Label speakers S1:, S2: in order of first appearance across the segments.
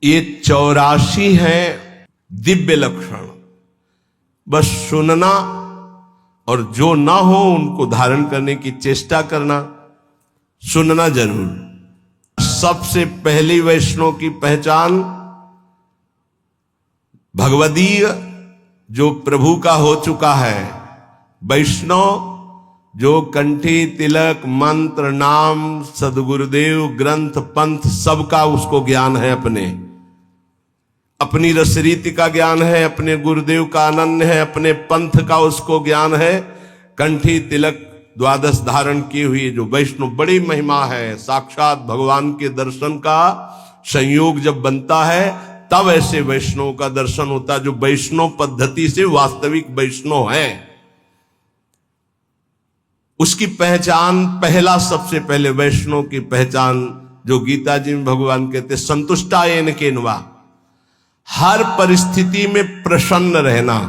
S1: ये 84 है दिव्य लक्षण। बस सुनना और जो ना हो उनको धारण करने की चेष्टा करना, सुनना जरूर। सबसे पहली वैष्णव की पहचान भगवदीय जो प्रभु का हो चुका है, वैष्णव जो कंठी तिलक मंत्र नाम सदगुरुदेव ग्रंथ पंथ सबका उसको ज्ञान है, अपनी रसरीति का ज्ञान है, अपने गुरुदेव का अनन्य है, अपने पंथ का उसको ज्ञान है। कंठी तिलक द्वादश धारण की हुई जो वैष्णव बड़ी महिमा है। साक्षात भगवान के दर्शन का संयोग जब बनता है तब ऐसे वैष्णव का दर्शन होता है जो वैष्णव पद्धति से वास्तविक वैष्णव है। उसकी पहचान पहला सबसे पहले वैष्णव की पहचान जो गीता जी में भगवान कहते संतुष्टायेन केनवा, हर परिस्थिति में प्रसन्न रहना,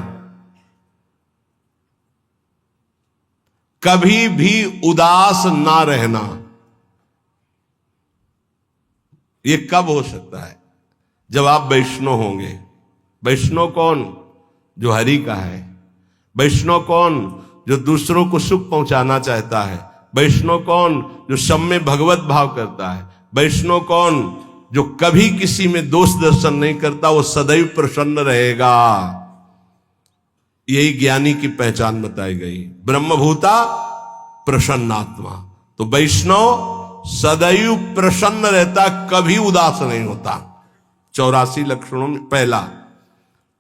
S1: कभी भी उदास ना रहना। ये कब हो सकता है? जब आप वैष्णव होंगे। वैष्णव कौन? जो हरि का है। वैष्णव कौन? जो दूसरों को सुख पहुंचाना चाहता है। वैष्णव कौन? जो सब में भगवत भाव करता है। वैष्णव कौन? जो कभी किसी में दोष दर्शन नहीं करता, वो सदैव प्रसन्न रहेगा। यही ज्ञानी की पहचान बताई गई। ब्रह्मभूता प्रसन्नात्मा। तो वैष्णव सदैव प्रसन्न रहता, कभी उदास नहीं होता। 84 लक्षणों में पहला।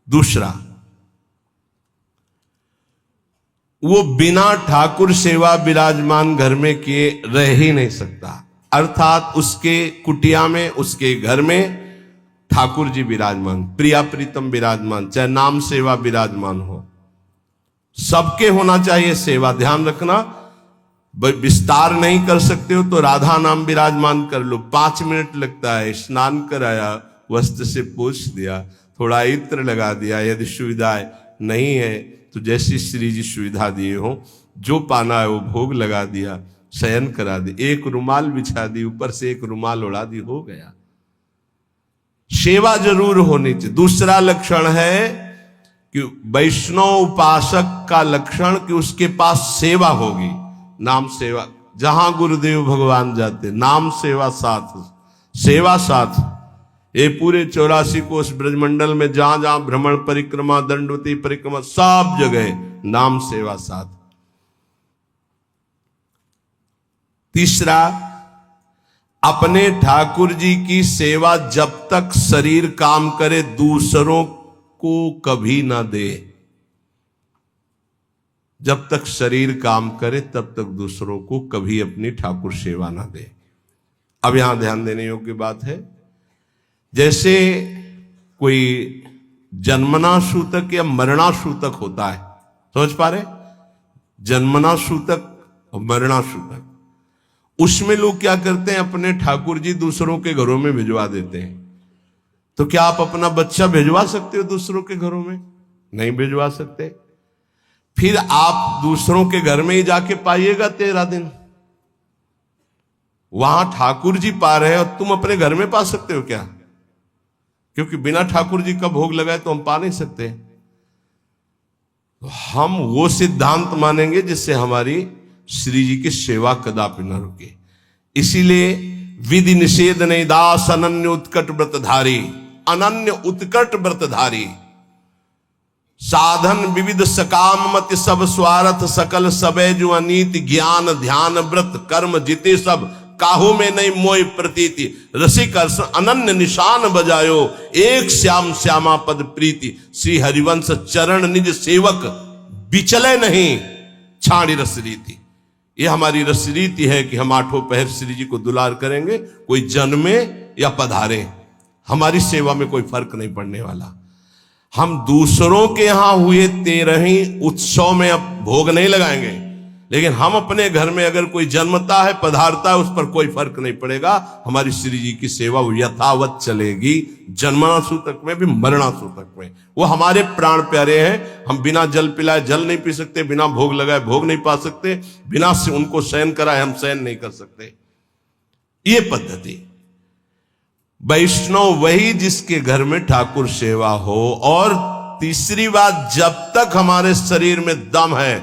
S1: दूसरा, वो बिना ठाकुर सेवा विराजमान घर में किए रह ही नहीं सकता। अर्थात उसके कुटिया में, उसके घर में ठाकुर जी विराजमान, प्रिया प्रीतम विराजमान, चाहे नाम सेवा विराजमान हो। सबके होना चाहिए सेवा। ध्यान रखना, विस्तार नहीं कर सकते हो तो राधा नाम विराजमान कर लो। 5 मिनट लगता है। स्नान कराया, वस्त्र से पोंछ दिया, थोड़ा इत्र लगा दिया। यदि सुविधाएं नहीं है तो जैसी श्री जी सुविधा दिए हो, जो पाना है वो भोग लगा दिया, शयन करा दी, एक रुमाल बिछा दी, ऊपर से एक रुमाल उड़ा दी, हो गया। सेवा जरूर होनी चाहिए। दूसरा लक्षण है कि वैष्णव उपासक का लक्षण कि उसके पास सेवा होगी। नाम सेवा, जहां गुरुदेव भगवान जाते नाम सेवा साथ, सेवा साथ। ये पूरे 84 कोष ब्रजमंडल में जहां जहां भ्रमण परिक्रमा, दंडवती परिक्रमा, सब जगह नाम सेवा साथ। तीसरा, अपने ठाकुर जी की सेवा जब तक शरीर काम करे दूसरों को कभी ना दे। जब तक शरीर काम करे तब तक दूसरों को कभी अपनी ठाकुर सेवा ना दे। अब यहां ध्यान देने योग्य बात है, जैसे कोई जन्मना सूतक या मरणा सूतक होता है, समझ पा रहे? जन्मना सूतक और मरणा सूतक, उसमें लोग क्या करते हैं, अपने ठाकुर जी दूसरों के घरों में भिजवा देते हैं। तो क्या आप अपना बच्चा भिजवा सकते हो दूसरों के घरों में? नहीं भिजवा सकते। फिर आप दूसरों के घर में ही जाके पाइएगा 13 दिन। वहां ठाकुर जी पा रहे हैं और तुम अपने घर में पा सकते हो क्या? क्योंकि बिना ठाकुर जी का भोग लगाए तो हम पा नहीं सकते। तो हम वो सिद्धांत मानेंगे जिससे हमारी श्री जी की सेवा कदापि न रुके। इसीलिए विधि निषेध नहीं दास अनन्य उत्कट व्रतधारी, अनन्य उत्कट व्रतधारी। साधन विविध सकाम मति सब स्वार्थ सकल सबे जो अनीति, ज्ञान ध्यान व्रत कर्म जिते सब काहू में नहीं मोय प्रतीति, रसिक अनन्य निशान बजायो एक श्याम श्यामा पद प्रीति, श्री हरिवंश चरण निज सेवक बिचले नहीं छाड़ी रस रीति। ये हमारी रस रीति है कि हम 8 पहर श्री जी को दुलार करेंगे, कोई जन्मे या पधारे, हमारी सेवा में कोई फर्क नहीं पड़ने वाला। हम दूसरों के यहां हुए 13 उत्सव में अब भोग नहीं लगाएंगे, लेकिन हम अपने घर में अगर कोई जन्मता है, पधारता है, उस पर कोई फर्क नहीं पड़ेगा। हमारी श्री जी की सेवा वो यथावत चलेगी, जन्मना सूतक में भी मरणा सूतक में। वो हमारे प्राण प्यारे हैं। हम बिना जल पिलाए जल नहीं पी सकते, बिना भोग लगाए भोग नहीं पा सकते, बिना से उनको शयन कराए हम शयन नहीं कर सकते। ये पद्धति। वैष्णव वही जिसके घर में ठाकुर सेवा हो। और तीसरी बात, जब तक हमारे शरीर में दम है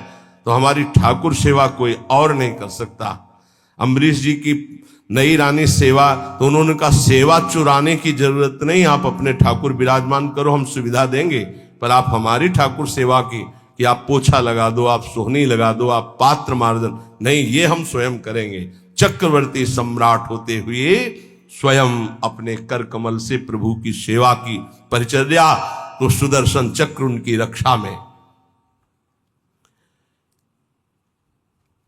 S1: तो हमारी ठाकुर सेवा कोई और नहीं कर सकता। अम्बरीश जी की नई रानी सेवा, तो उन्होंने कहा सेवा चुराने की जरूरत नहीं, आप अपने ठाकुर विराजमान करो, हम सुविधा देंगे, पर आप हमारी ठाकुर सेवा की कि आप पोछा लगा दो, आप सोहनी लगा दो, आप पात्र मार्जन नहीं, ये हम स्वयं करेंगे। चक्रवर्ती सम्राट होते हुए स्वयं अपने कर कमल से प्रभु की सेवा की परिचर्या, तो सुदर्शन चक्र उनकी रक्षा में।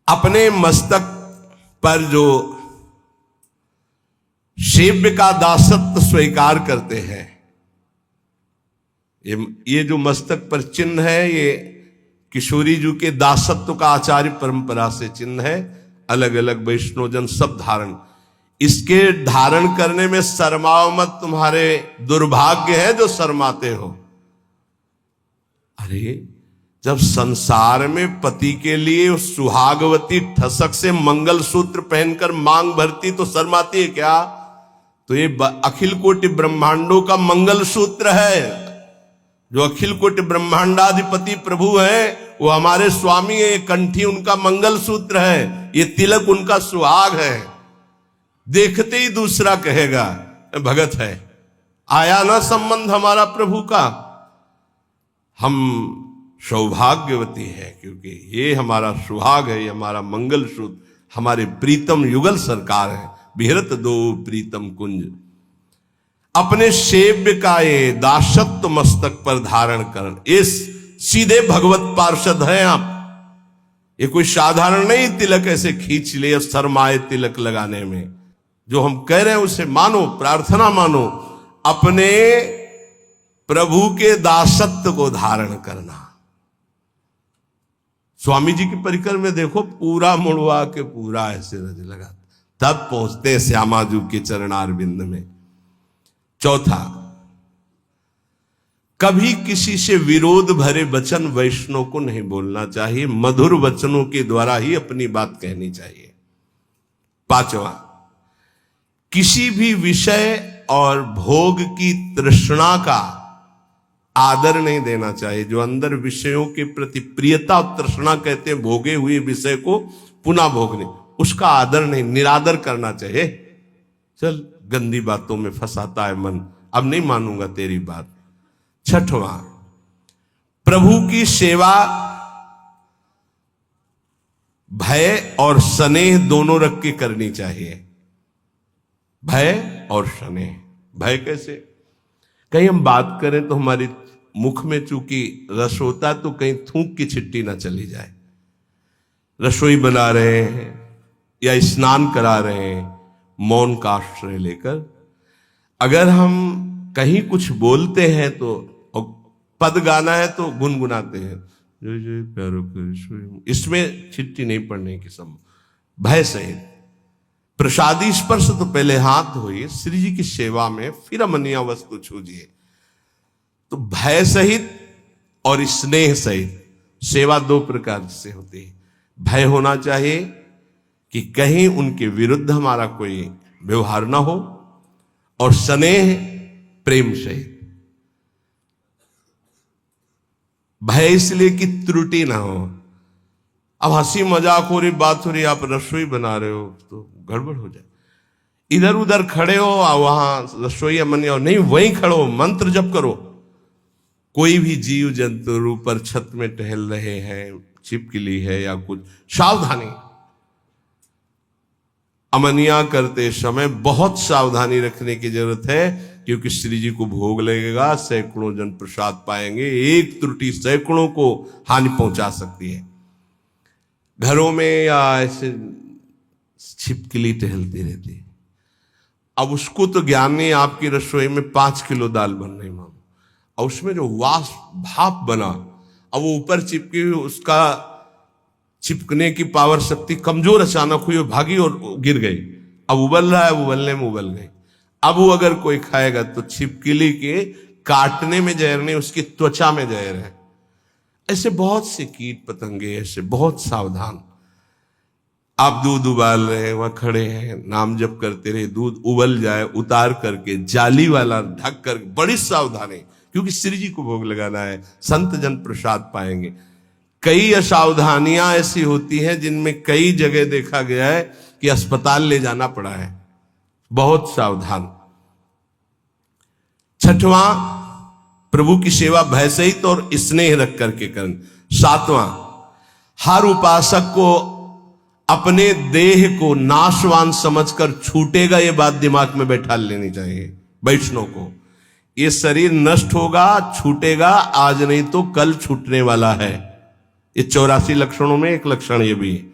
S1: अपने मस्तक पर जो सेव्य का दासत्व स्वीकार करते हैं, ये जो मस्तक पर चिन्ह है, ये किशोरी जी के दासत्व का आचार्य परंपरा से चिन्ह है। अलग अलग वैष्णवजन सब धारण, इसके धारण करने में शर्माओ मत, तुम्हारे दुर्भाग्य है जो शर्माते हो। अरे जब संसार में पति के लिए सुहागवती ठसक से मंगलसूत्र पहनकर मांग भरती तो शर्माती है क्या? तो ये अखिल कोटि ब्रह्मांडों का मंगलसूत्र है। जो अखिल कोटि ब्रह्मांडाधिपति प्रभु है वो हमारे स्वामी है। ये कंठी उनका मंगलसूत्र है, ये तिलक उनका सुहाग है। देखते ही दूसरा कहेगा भगत है। आया ना संबंध हमारा प्रभु का। हम सौभाग्यवती है क्योंकि ये हमारा सुहाग है, ये हमारा मंगलसूत्र, हमारे प्रीतम युगल सरकार है। बिहरत दो प्रीतम कुंज। अपने सेव्य का ये दासत्व मस्तक पर धारण कर, ये सीधे भगवत पार्षद हैं आप। ये कोई साधारण नहीं तिलक ऐसे खींच ले शर्माए तिलक लगाने में। जो हम कह रहे हैं उसे मानो, प्रार्थना मानो, अपने प्रभु के दासत्व को धारण करना। स्वामी जी की परिकर में देखो, पूरा मुड़वा के पूरा ऐसे रज लगा, तब पहुंचते श्यामाजू के चरणारविंद में। चौथा, कभी किसी से विरोध भरे वचन वैष्णव को नहीं बोलना चाहिए, मधुर वचनों के द्वारा ही अपनी बात कहनी चाहिए। पांचवा, किसी भी विषय और भोग की तृष्णा का आदर नहीं देना चाहिए। जो अंदर विषयों के प्रति प्रियता और तृष्णा कहते हैं, भोगे हुए विषय को पुनः भोगने, उसका आदर नहीं, निरादर करना चाहिए। चल गंदी बातों में फंसाता है मन, अब नहीं मानूंगा तेरी बात। छठवां, प्रभु की सेवा भय और स्नेह दोनों रख के करनी चाहिए। भय और स्नेह। भय कैसे? कहीं हम बात करें तो हमारी मुख में चूंकि रस होता तो कहीं थूक की छिट्टी ना चली जाए। रसोई बना रहे हैं या स्नान करा रहे हैं, मौन का आश्रय लेकर अगर हम कहीं कुछ बोलते हैं तो, पद गाना है तो गुनगुनाते हैं, जय जय प्यारो कृष्ण, इसमें छिट्टी नहीं पड़ने की संभव। भय सहित प्रसादी स्पर्श तो पहले हाथ धोइए श्री जी की सेवा में, फिर अमनिया वस्तु छूजिए। तो भय सहित और स्नेह सहित सेवा दो प्रकार से होती है। भय होना चाहिए कि कहीं उनके विरुद्ध हमारा कोई व्यवहार ना हो, और स्नेह प्रेम सहित। भय इसलिए कि त्रुटि ना हो। अब हंसी मजाक हो रही, बात हो रही, आप रसोई बना रहे हो तो गड़बड़ हो जाए। इधर उधर खड़े हो, वहां रसोई अमनिया नहीं, वहीं खड़ो, मंत्र जप करो। कोई भी जीव जंतु ऊपर छत में टहल रहे हैं, छिपकली है या कुछ, सावधानी। अमनिया करते समय बहुत सावधानी रखने की जरूरत है, क्योंकि श्री जी को भोग लगेगा, सैकड़ों जन प्रसाद पाएंगे। एक त्रुटि सैकड़ों को हानि पहुंचा सकती है। घरों में या ऐसे छिपकली टहलती रहती है। अब उसको तो ज्ञान नहीं, आपकी रसोई में 5 किलो दाल बन रही मानो, और उसमें जो वाष्प भाप बना, अब वो ऊपर चिपकी हुई, उसका चिपकने की पावर शक्ति कमजोर अचानक हुई, भागी और गिर गई। अब उबल रहा है, उबलने में उबल गई। अब वो अगर कोई खाएगा तो छिपकली के काटने में जहर नहीं, उसकी त्वचा में जहर है। ऐसे बहुत से कीट पतंगे, ऐसे बहुत सावधान। आप दूध उबाल रहे हैं, वहां खड़े हैं, नाम जप करते रहे, दूध उबल जाए उतार करके जाली वाला ढक कर, बड़ी सावधानी, क्योंकि श्री जी को भोग लगाना है, संत जन प्रसाद पाएंगे। कई असावधानियां ऐसी होती हैं जिनमें कई जगह देखा गया है कि अस्पताल ले जाना पड़ा है। बहुत सावधान। छठवां, प्रभु की सेवा भय सहित और स्नेह रख करके करना। सातवां, हर उपासक को अपने देह को नाशवान समझकर छूटेगा, ये बात दिमाग में बैठा लेनी चाहिए वैष्णव को। ये शरीर नष्ट होगा, छूटेगा, आज नहीं तो कल छूटने वाला है। ये 84 लक्षणों में एक लक्षण ये भी है।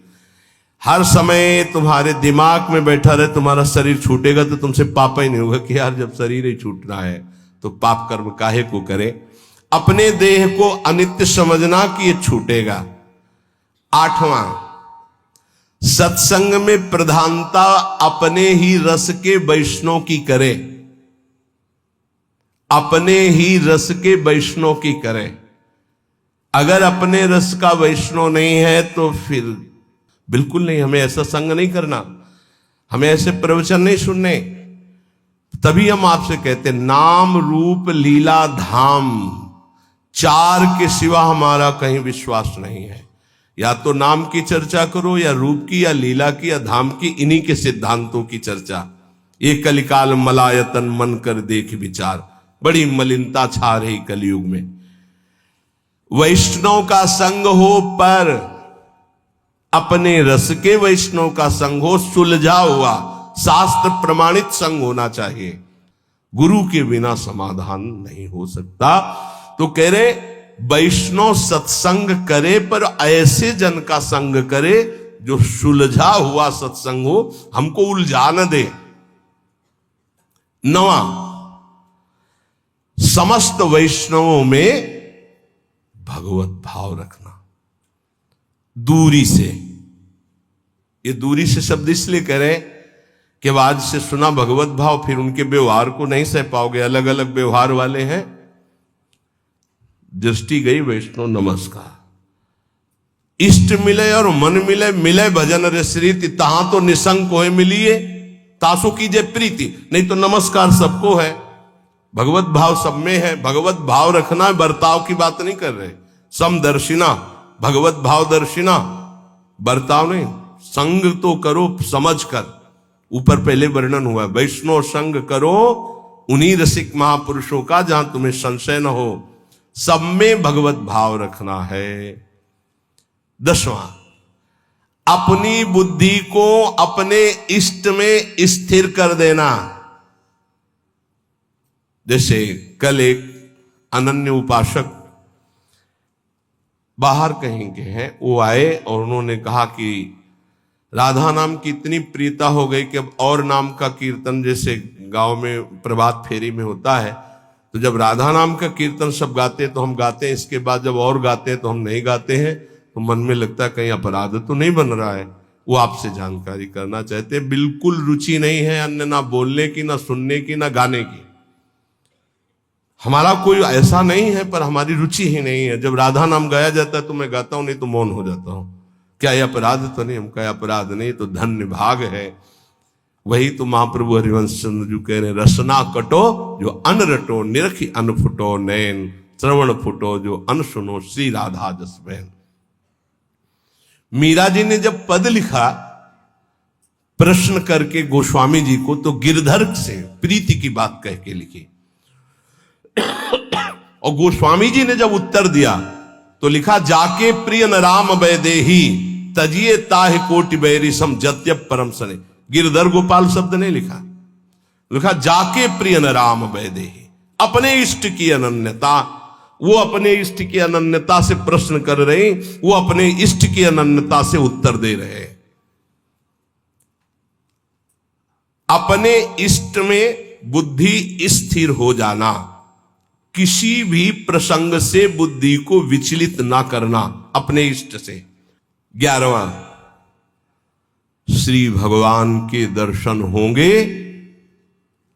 S1: हर समय तुम्हारे दिमाग में बैठा रहे तुम्हारा शरीर छूटेगा, तो तुमसे पाप ही नहीं होगा कि यार जब शरीर ही छूटना है तो पाप कर्म काहे को करे। अपने देह को अनित्य समझना कि ये छूटेगा। आठवां, सत्संग में प्रधानता अपने ही रस के वैष्णव की करे। अपने ही रस के वैष्णव की करे। अगर अपने रस का वैष्णव नहीं है तो फिर बिल्कुल नहीं, हमें ऐसा संग नहीं करना, हमें ऐसे प्रवचन नहीं सुनने। तभी हम आपसे कहते नाम रूप लीला धाम, चार के सिवा हमारा कहीं विश्वास नहीं है। या तो नाम की चर्चा करो, या रूप की, या लीला की, या धाम की, इन्हीं के सिद्धांतों की चर्चा। ये कलिकाल मलायतन मन कर देख विचार, बड़ी मलिनता छा रही कलयुग में। वैष्णव का संग हो, पर अपने रस के वैष्णव का संग हो, सुलझा हुआ शास्त्र प्रमाणित संग होना चाहिए। गुरु के बिना समाधान नहीं हो सकता। तो कह रहे वैष्णव सत्संग करे, पर ऐसे जन का संग करे जो सुलझा हुआ सत्संग हो, हमको उलझा न दे। नवा, समस्त वैष्णवों में भगवत भाव रखना, दूरी से। ये दूरी से शब्द इसलिए कह रहे कि आज से सुना भगवत भाव, फिर उनके व्यवहार को नहीं सह पाओगे। अलग अलग व्यवहार वाले हैं। दृष्टि गई वैष्णव नमस्कार, इष्ट मिले और मन मिले, मिले भजन रसरीति, तहां तो निसंग को है मिलिए, तासु कीजिए प्रीति। नहीं तो नमस्कार सबको है, भगवत भाव सब में है। भगवत भाव रखना, बर्ताव की बात नहीं कर रहे। समदर्शिना, भगवत भाव दर्शिना, बर्ताव नहीं। संग तो करो समझ कर, ऊपर पहले वर्णन हुआ, वैष्णव संग करो उन्हीं रसिक महापुरुषों का जहां तुम्हें संशय न हो। सब में भगवत भाव रखना है। दसवां, अपनी बुद्धि को अपने इष्ट में स्थिर कर देना। जैसे कल एक अनन्य उपासक बाहर कहीं के हैं, वो आए और उन्होंने कहा कि राधा नाम की इतनी प्रियता हो गई कि अब और नाम का कीर्तन, जैसे गांव में प्रभात फेरी में होता है, तो जब राधा नाम का कीर्तन सब गाते हैं तो हम गाते हैं, इसके बाद जब और गाते हैं तो हम नहीं गाते हैं। तो मन में लगता है कहीं अपराध तो नहीं बन रहा है। वो आपसे जानकारी करना चाहते हैं। बिल्कुल रुचि नहीं है अन्य, ना बोलने की, ना सुनने की, ना गाने की। हमारा कोई ऐसा नहीं है, पर हमारी रुचि ही नहीं है। जब राधा नाम गाया जाता है तो मैं गाता हूं, नहीं तो मौन हो जाता हूं। क्या यह अपराध तो नहीं? हम कहा अपराध नहीं, तो धन्य भाग है। वही तो महाप्रभु हरिवंश चंद्र जी कह रहे, रसना कटो जो अन रटो, निरखी अन फुटो नैन, श्रवण फुटो जो अन सुनो, श्री राधा जस बहन। मीरा जी ने जब पद लिखा प्रश्न करके गोस्वामी जी को, तो गिरधर से प्रीति की बात कह के लिखी। और गोस्वामी जी ने जब उत्तर दिया तो लिखा, जाके प्रिय न राम वैदेही, तजिए ताहि कोटि बैरी सम जत्यप परम सने। गिरधर गोपाल शब्द नहीं लिखा, लिखा जाके प्रिय न राम वैदेही। अपने इष्ट की अनन्यता, वो अपने इष्ट की अनन्यता से प्रश्न कर रहे, वो अपने इष्ट की अनन्यता से उत्तर दे रहे। अपने इष्ट में बुद्धि स्थिर हो जाना, किसी भी प्रसंग से बुद्धि को विचलित ना करना, अपने इष्ट से। 11वां, श्री भगवान के दर्शन होंगे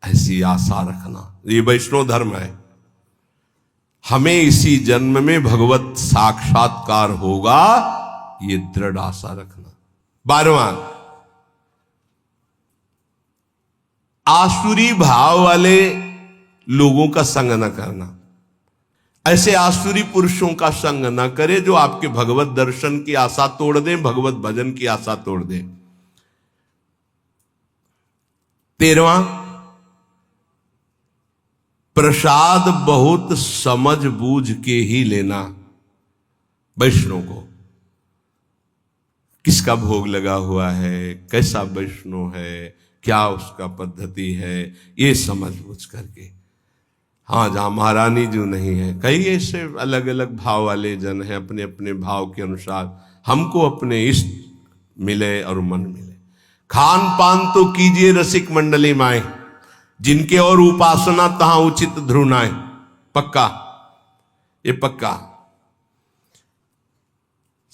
S1: ऐसी आशा रखना। ये वैष्णव धर्म है। हमें इसी जन्म में भगवत साक्षात्कार होगा, ये दृढ़ आशा रखना। 12वां, आसुरी भाव वाले लोगों का संग न करना। ऐसे आसुरी पुरुषों का संग न करे जो आपके भगवत दर्शन की आशा तोड़ दे, भगवत भजन की आशा तोड़ दे। 13वां, प्रसाद बहुत समझ बूझ के ही लेना। वैष्णव को किसका भोग लगा हुआ है, कैसा वैष्णव है, क्या उसका पद्धति है, ये समझ बूझ करके। हाँ, जहां महारानी जो नहीं है, कई ऐसे अलग अलग भाव वाले जन हैं, अपने अपने भाव के अनुसार हमको अपने इष्ट मिले और मन मिले। खान पान तो कीजिए रसिक मंडली माए, जिनके और उपासना तहां उचित ध्रुनाए। पक्का, ये पक्का।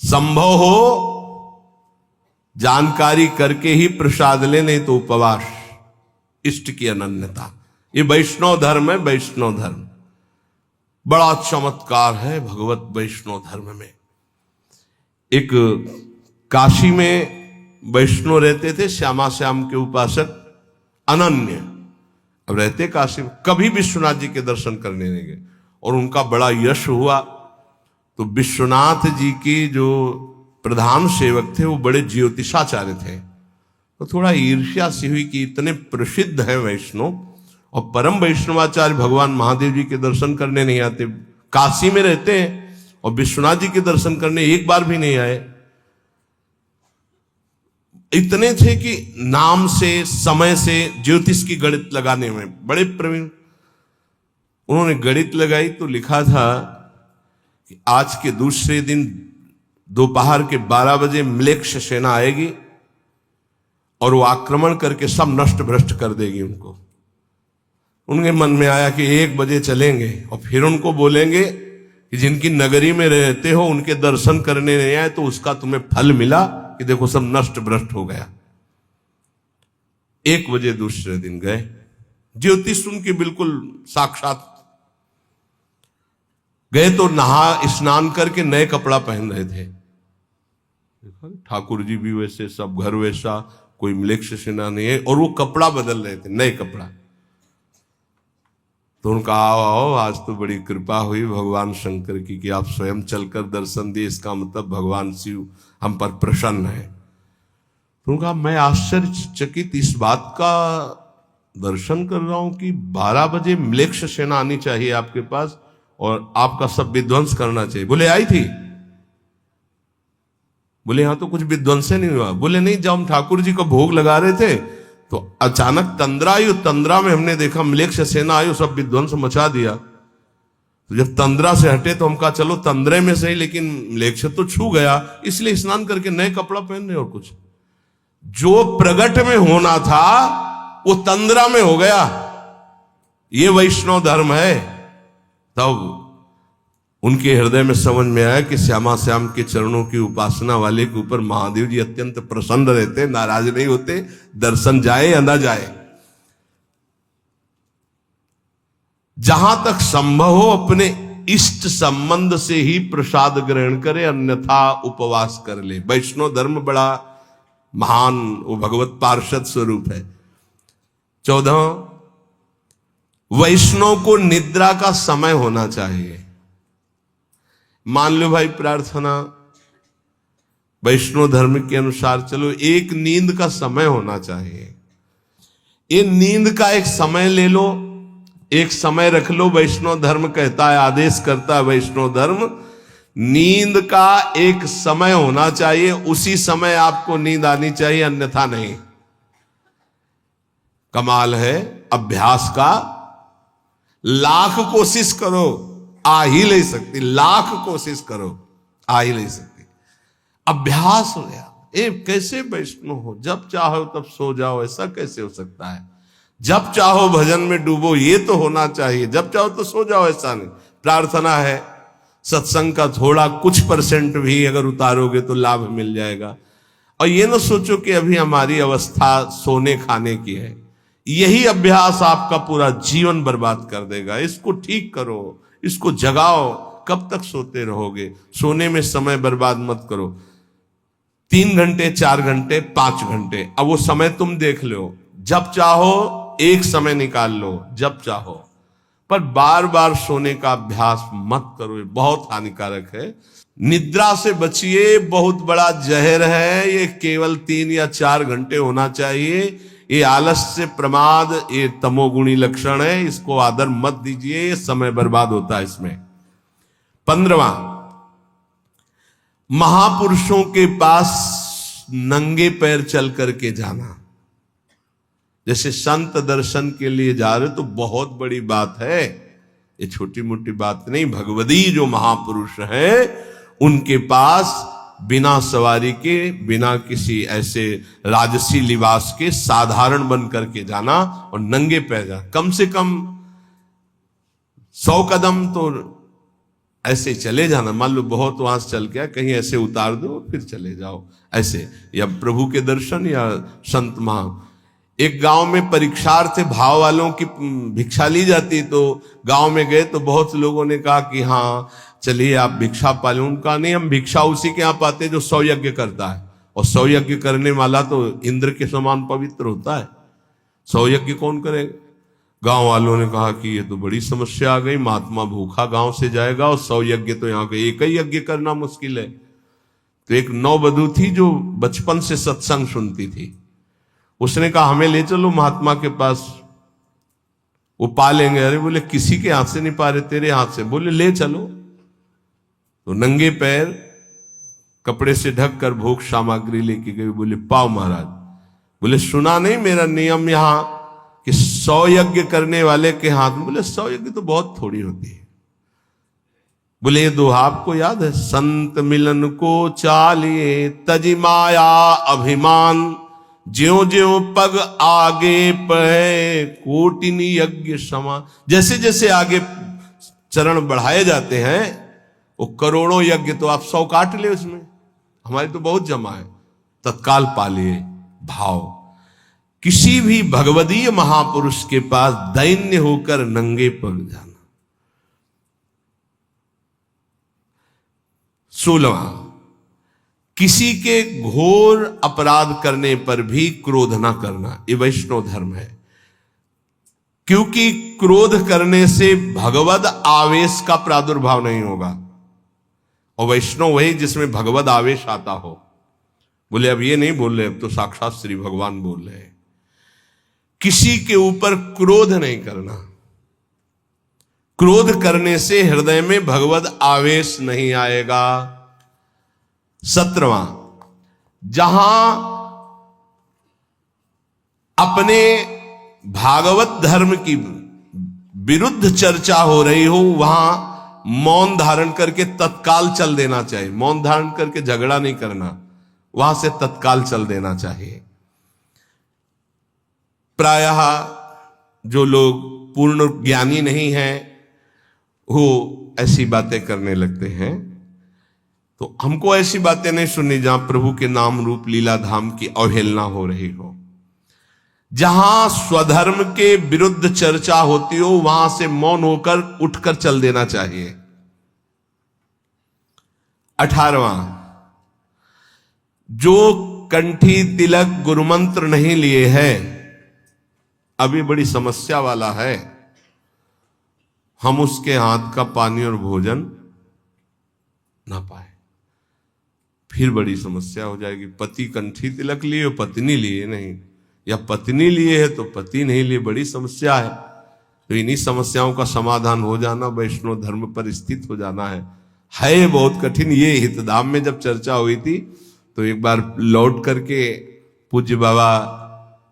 S1: संभव हो जानकारी करके ही प्रसाद ले, नहीं तो उपवास, इष्ट की अनन्यता। ये वैष्णव धर्म है, वैष्णव धर्म बड़ा चमत्कार है भगवत वैष्णव धर्म में। एक काशी में वैष्णव रहते थे, श्यामा श्याम के उपासक, अनन्य। अब रहते काशी में, कभी विश्वनाथ जी के दर्शन करने नहीं गए, और उनका बड़ा यश हुआ। तो विश्वनाथ जी की जो प्रधान सेवक थे वो बड़े ज्योतिषाचार्य थे, तो थोड़ा ईर्ष्या सी हुई कि इतने प्रसिद्ध है वैष्णव और परम वैष्णवाचार्य भगवान महादेव जी के दर्शन करने नहीं आते, काशी में रहते हैं और विश्वनाथ जी के दर्शन करने एक बार भी नहीं आए। इतने थे कि नाम से, समय से, ज्योतिष की गणित लगाने में बड़े प्रवीण। उन्होंने गणित लगाई तो लिखा था कि आज के दूसरे दिन दोपहर के 12 बजे म्लेच्छ सेना आएगी और वो आक्रमण करके सब नष्ट भ्रष्ट कर देगी उनको। उनके मन में आया कि 1 बजे चलेंगे और फिर उनको बोलेंगे कि जिनकी नगरी में रहते हो उनके दर्शन करने नहीं आए तो उसका तुम्हें फल मिला कि देखो सब नष्ट भ्रष्ट हो गया। 1 बजे दूसरे दिन गए, ज्योतिष उनकी बिल्कुल साक्षात। गए तो नहा स्नान करके नए कपड़ा पहन रहे थे। ठाकुर जी भी वैसे, सब घर वैसा, कोई म्लेच्छ सेना नहीं है, और वो कपड़ा बदल रहे थे, नए कपड़ा। तो उनका आओ आओ, आज तो बड़ी कृपा हुई भगवान शंकर की कि आप स्वयं चलकर दर्शन दिए, इसका मतलब भगवान शिव हम पर प्रसन्न है। तो उनका मैं आश्चर्यचकित इस बात का दर्शन कर रहा हूं कि 12 बजे म्लेच्छ सेना आनी चाहिए आपके पास और आपका सब विध्वंस करना चाहिए। बोले आई थी? बोले यहां तो कुछ विध्वंस नहीं हुआ। बोले नहीं, जब हम ठाकुर जी को भोग लगा रहे थे तो अचानक तंद्रा आई, तंद्रा में हमने देखा म्लेच्छ सेना आई, सब विध्वंस मचा दिया। तो जब तंद्रा से हटे तो हम कहा चलो तंद्रे में सही, लेकिन म्लेच्छ तो छू गया, इसलिए स्नान करके नए कपड़ा पहन रहे। और कुछ जो प्रगट में होना था वो तंद्रा में हो गया। ये वैष्णव धर्म है। तब उनके हृदय में समझ में आया कि श्यामा श्याम के चरणों की उपासना वाले के ऊपर महादेव जी अत्यंत प्रसन्न रहते, नाराज नहीं होते, दर्शन जाए या ना जाए। जहां तक संभव हो अपने इष्ट संबंध से ही प्रसाद ग्रहण करे, अन्यथा उपवास कर ले। वैष्णव धर्म बड़ा महान, वो भगवत पार्षद स्वरूप है। 14, वैष्णव को निद्रा का समय होना चाहिए। मान लो भाई प्रार्थना वैष्णव धर्म के अनुसार चलो, एक नींद का समय होना चाहिए। ये नींद का एक समय ले लो, एक समय रख लो। वैष्णव धर्म कहता है, आदेश करता है वैष्णव धर्म, नींद का एक समय होना चाहिए, उसी समय आपको नींद आनी चाहिए, अन्यथा नहीं। कमाल है अभ्यास का। लाख कोशिश करो, आ ही नहीं सकती। लाख कोशिश करो, आ ही नहीं सकती। अभ्यास हो गया। ए कैसे वैष्णव हो, जब चाहो तब सो जाओ, ऐसा कैसे हो सकता है? जब चाहो भजन में डूबो, ये तो होना चाहिए। जब चाहो तो सो जाओ, ऐसा नहीं। प्रार्थना है, सत्संग का थोड़ा कुछ % भी अगर उतारोगे तो लाभ मिल जाएगा। और ये ना सोचो कि अभी हमारी अवस्था सोने खाने की है। यही अभ्यास आपका पूरा जीवन बर्बाद कर देगा। इसको ठीक करो, इसको जगाओ। कब तक सोते रहोगे? सोने में समय बर्बाद मत करो। 3 घंटे, 4 घंटे, 5 घंटे, अब वो समय तुम देख लो, जब चाहो एक समय निकाल लो, जब चाहो, पर बार बार सोने का अभ्यास मत करो, ये बहुत हानिकारक है। निद्रा से बचिए, बहुत बड़ा जहर है ये। केवल 3 या 4 घंटे होना चाहिए। ये आलस्य, प्रमाद, ये तमोगुणी लक्षण है, इसको आदर मत दीजिए, समय बर्बाद होता है इसमें। 15वां, महापुरुषों के पास नंगे पैर चल करके जाना। जैसे संत दर्शन के लिए जा रहे तो बहुत बड़ी बात है, ये छोटी मोटी बात नहीं। भगवदी जो महापुरुष है उनके पास बिना सवारी के, बिना किसी ऐसे राजसी लिबास के, साधारण बन करके जाना और नंगे पैर जाना। कम से कम 100 कदम तो ऐसे चले जाना। मान लो बहुत वहां से चल गया, कहीं ऐसे उतार दो फिर चले जाओ ऐसे, या प्रभु के दर्शन या संत महा। एक गांव में परीक्षार्थ भाव वालों की भिक्षा ली जाती, तो गांव में गए तो बहुत लोगों ने कहा कि हाँ चलिए आप भिक्षा पाले। उनका नहीं, हम भिक्षा उसी के यहाँ पाते जो 100 यज्ञ करता है, और 100 यज्ञ करने वाला तो इंद्र के समान पवित्र होता है। 100 यज्ञ कौन करेगा? गांव वालों ने कहा कि ये तो बड़ी समस्या आ गई, महात्मा भूखा गांव से जाएगा और 100 यज्ञ तो यहाँ के एक ही यज्ञ करना मुश्किल है। तो एक नौवधू थी जो बचपन से सत्संग सुनती थी, उसने कहा हमें ले चलो महात्मा के पास, वो पा लेंगे। अरे बोले किसी के हाथ से नहीं पा रहे, तेरे हाथ से। बोले ले चलो। तो नंगे पैर कपड़े से ढक कर भोग सामग्री लेके गए। बोले पाओ महाराज। बोले सुना नहीं मेरा नियम यहां कि 100 यज्ञ करने वाले के हाथ में। बोले 100 यज्ञ तो बहुत थोड़ी होती है। बोले ये दोहा आपको याद है, संत मिलन को चालिए तजी माया अभिमान, ज्यो ज्यो पग आगे पढ़े कोटिनी यज्ञ समान। जैसे जैसे आगे चरण बढ़ाए जाते हैं वो करोड़ों यज्ञ, तो आप 100 काट ले उसमें, हमारे तो बहुत जमा है, तत्काल पा लिए भाव। किसी भी भगवदीय महापुरुष के पास दैन्य होकर नंगे पग जाना। 16वां, किसी के घोर अपराध करने पर भी क्रोध ना करना, ये वैष्णव धर्म है। क्योंकि क्रोध करने से भगवद आवेश का प्रादुर्भाव नहीं होगा, और वैष्णव वही जिसमें भगवद आवेश आता हो। बोले अब ये नहीं बोल रहे, अब तो साक्षात श्री भगवान बोल रहे हैं। किसी के ऊपर क्रोध नहीं करना। क्रोध करने से हृदय में भगवद आवेश नहीं आएगा। 17वां, जहां अपने भागवत धर्म की विरुद्ध चर्चा हो रही हो वहां मौन धारण करके तत्काल चल देना चाहिए। मौन धारण करके झगड़ा नहीं करना, वहां से तत्काल चल देना चाहिए। प्रायः जो लोग पूर्ण ज्ञानी नहीं हैं वो ऐसी बातें करने लगते हैं, तो हमको ऐसी बातें नहीं सुननी जहां प्रभु के नाम रूप लीला धाम की अवहेलना हो रही हो। जहां स्वधर्म के विरुद्ध चर्चा होती हो वहां से मौन होकर उठकर चल देना चाहिए। 18वां, जो कंठी तिलक गुरुमंत्र नहीं लिए हैं, अभी बड़ी समस्या वाला है, हम उसके हाथ का पानी और भोजन ना पाए, फिर बड़ी समस्या हो जाएगी। पति कंठी तिलक लिए, पत्नी लिए नहीं, या पत्नी लिए है तो पति नहीं लिए, बड़ी समस्या है। तो इन्हीं समस्याओं का समाधान हो जाना, वैष्णव धर्म पर स्थित हो जाना है बहुत कठिन। ये हितधाम में जब चर्चा हुई थी तो एक बार लौट करके पूज्य बाबा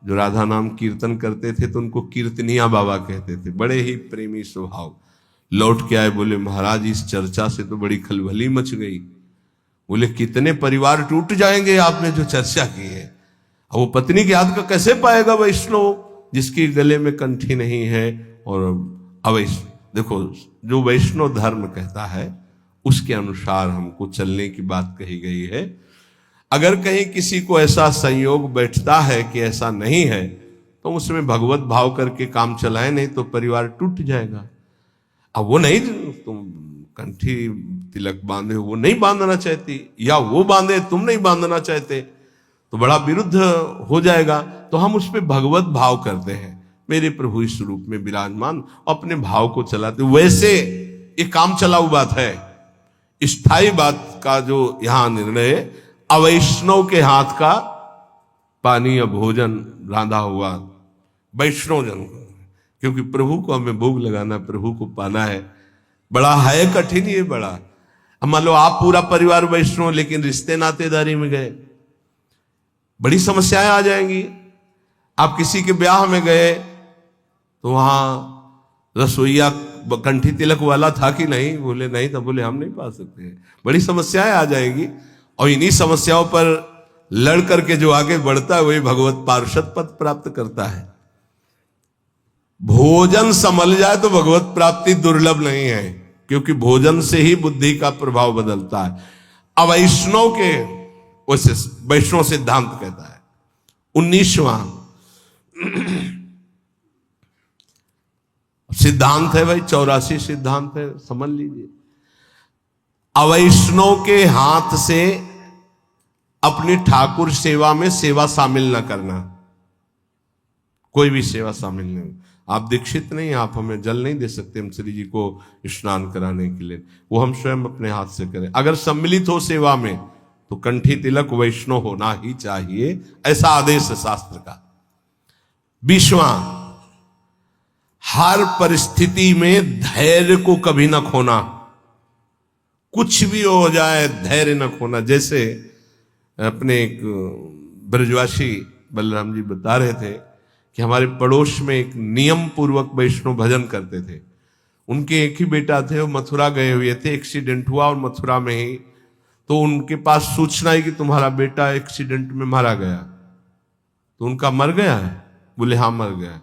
S1: जो राधा नाम कीर्तन करते थे तो उनको कीर्तनिया बाबा कहते थे, बड़े ही प्रेमी स्वभाव। लौट के आए, बोले महाराज इस चर्चा से तो बड़ी खलबली मच गई। बोले कितने परिवार टूट जाएंगे आपने जो चर्चा की है। अब वो पत्नी के हाथ का कैसे पाएगा वैष्णव जिसकी गले में कंठी नहीं है। और अवैष्णव, देखो जो वैष्णव धर्म कहता है उसके अनुसार हमको चलने की बात कही गई है। अगर कहीं किसी को ऐसा संयोग बैठता है कि ऐसा नहीं है तो उसमें भगवत भाव करके काम चलाए, नहीं तो परिवार टूट जाएगा। अब वो नहीं तुम कंठी तिलक बांधे वो नहीं बांधना चाहती, या वो बांधे तुम नहीं बांधना चाहते, तो बड़ा विरुद्ध हो जाएगा। तो हम उस पर भगवत भाव करते हैं, मेरे प्रभु इस रूप में विराजमान, अपने भाव को चलाते। वैसे ये काम चलाऊ बात है, स्थायी बात का जो यहां निर्णय है, अवैष्णव के हाथ का पानी या भोजन रांधा हुआ वैष्णव जन को, क्योंकि प्रभु को हमें भोग लगाना, प्रभु को पाना है। बड़ा है कठिन ये, बड़ा। अब मान लो आप पूरा परिवार वैष्णव, लेकिन रिश्ते नातेदारी में गए, बड़ी समस्याएं आ जाएंगी। आप किसी के ब्याह में गए तो वहां रसोईया कंठी तिलक वाला था कि नहीं, बोले नहीं था, बोले हम नहीं पा सकते, बड़ी समस्याएं आ जाएंगी। और इन्हीं समस्याओं पर लड़ करके जो आगे बढ़ता है वही भगवत पार्षद पद प्राप्त करता है। भोजन संभल जाए तो भगवत प्राप्ति दुर्लभ नहीं है, क्योंकि भोजन से ही बुद्धि का प्रभाव बदलता है। अवैष्णव के वैसे वैष्णव सिद्धांत कहता है 19वां सिद्धांत है भाई, 84 सिद्धांत है, समझ लीजिए। अवैष्णव के हाथ से अपनी ठाकुर सेवा में सेवा शामिल ना करना, कोई भी सेवा शामिल नहीं। आप दीक्षित नहीं, आप हमें जल नहीं दे सकते हम श्री जी को स्नान कराने के लिए, वो हम स्वयं अपने हाथ से करें। अगर सम्मिलित हो सेवा में तो कंठी तिलक वैष्णव होना ही चाहिए, ऐसा आदेश है शास्त्र का। 20वां, हर परिस्थिति में धैर्य को कभी न खोना, कुछ भी हो जाए धैर्य न खोना। जैसे अपने एक ब्रजवासी बलराम जी बता रहे थे कि हमारे पड़ोस में एक नियम पूर्वक वैष्णव भजन करते थे। उनके एक ही बेटा थे, वो मथुरा गए हुए थे, एक्सीडेंट हुआ और मथुरा में ही, तो उनके पास सूचना है कि तुम्हारा बेटा एक्सीडेंट में मारा गया। तो उनका मर गया है? बोले हाँ मर गया।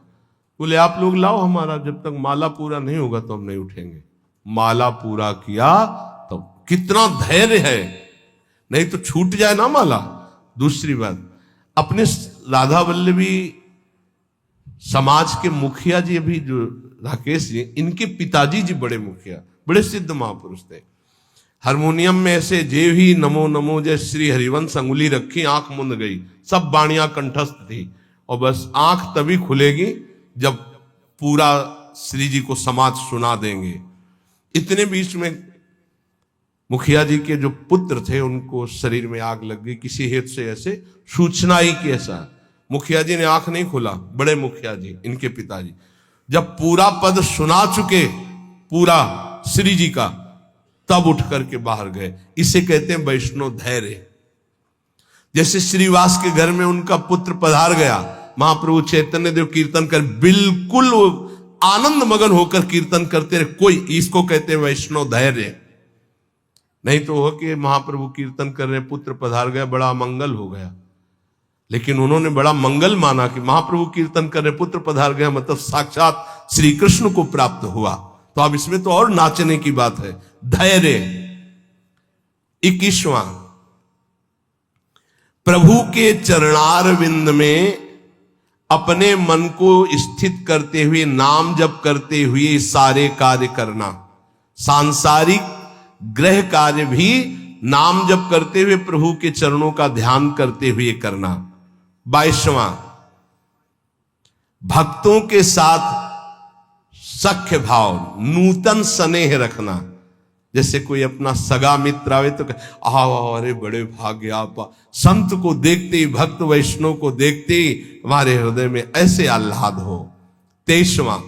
S1: बोले आप लोग लाओ हमारा, जब तक माला पूरा नहीं होगा तो हम नहीं उठेंगे। माला पूरा किया तो कितना धैर्य है, नहीं तो छूट जाए ना माला। दूसरी बात, अपने राधा वल्लभी समाज के मुखिया जी अभी जो राकेश जी, इनके पिताजी जी बड़े मुखिया, बड़े सिद्ध महापुरुष थे। हारमोनियम में ऐसे जे ही नमो नमो जय श्री हरिवंश अंगुली रखी, आंख मुंद गई, सब बाणियां कंठस्थ थी, और बस आंख तभी खुलेगी जब पूरा श्री जी को समाज सुना देंगे। इतने बीच में मुखिया जी के जो पुत्र थे उनको शरीर में आग लग गई, किसी हेतु से ऐसे सूचना ही कि ऐसा। मुखिया जी ने आंख नहीं खोला, बड़े मुखिया जी इनके पिताजी जब पूरा पद सुना चुके पूरा श्री जी का, तब उठ करके बाहर गए। इसे कहते हैं वैष्णव धैर्य। जैसे श्रीवास के घर में उनका पुत्र पधार गया, महाप्रभु चैतन्य देव कीर्तन कर बिल्कुल आनंद मगन होकर कीर्तन करते रहे, कोई, इसको कहते हैं वैष्णव धैर्य। नहीं तो हो कि महाप्रभु कीर्तन कर रहे, पुत्र पधार गया, बड़ा मंगल हो गया। लेकिन उन्होंने बड़ा मंगल माना कि महाप्रभु कीर्तन कर रहे, पुत्र पधार गया, मतलब साक्षात श्री कृष्ण को प्राप्त हुआ। तो अब इसमें तो और नाचने की बात है, धैर्य। 21वां, प्रभु के चरणारविंद में अपने मन को स्थित करते हुए, नाम जप करते हुए सारे कार्य करना। सांसारिक ग्रह कार्य भी नाम जप करते हुए प्रभु के चरणों का ध्यान करते हुए करना। 22वां, भक्तों के साथ सख्य भाव, नूतन स्नेह रखना। जैसे कोई अपना सगा मित्र आवे तो आओ अरे बड़े भाग्य आप, संत को देखते ही, भक्त वैष्णव को देखते ही हमारे हृदय में ऐसे आह्लाद हो। 23वां,